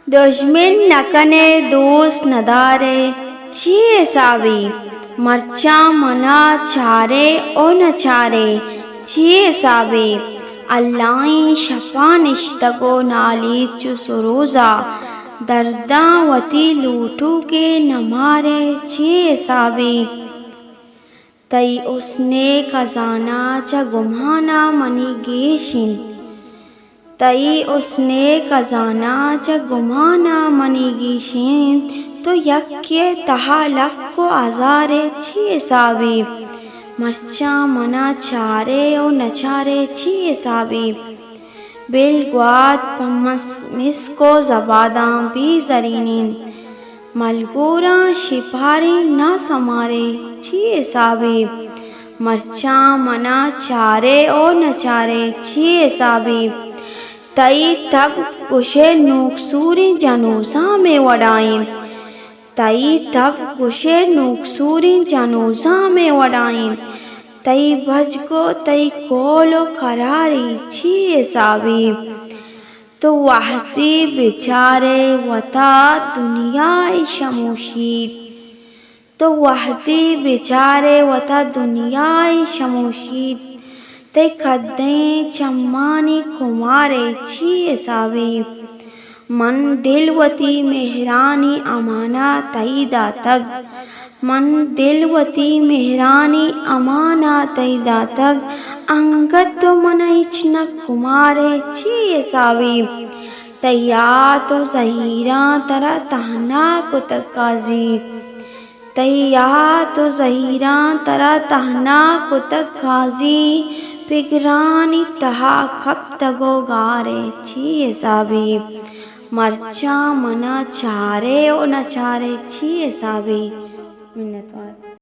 दुश्मन न कने दोस्त न दारे छिए सावी मर्चा मना चारे ओ न चारे छिए सावी अल्लाई शफा निश्तगो नाली चु सुरोजा दर्दा वती लूटू के न मारे छिए सावी तई उसने खजाना च गुमाना मनी गेशिन तई उसने खजाना च गुमाना मनी गेशिन तो यक्के तहा लक को आजारे छिए सावी मर्चा मना चारे ओ नचारे छिए सावी बेलग्वात पमस मिसको जबादा भी जरीनिन मलगोरा शिपारी ना समारे छिए सावी मर्चा मना चारे ओ नचारे छिए सावी तई तब गुशे नूकसूरी जनूसा में वडाइन तई तब गुशे नूकसूरी जनूसा में वडाइन तई भज को तई कोलो खरारी छिए सावी तो वाहती बेचारे वता दुनियाई शमूशीद तो वाहती बेचारे वता दुनियाई शमूशीद ते खद्दें चम्मानी खुमारे छिए सावी मन दिलवती मेहरानी अमाना तईदा तग मन दिलवती मेहरानी अमाना तईदा तग अंगत तो मनईच न कुमारे छिए सावी तैया तो जहीरा तरा तहना को तकाजी तैया तो जहीरा तरा तहना को तकाजी पिगरानी तहा खप तगो गारे छिए सावी मर्चा मना चारे ओ नचारे छिए सावी मिन्नतवार।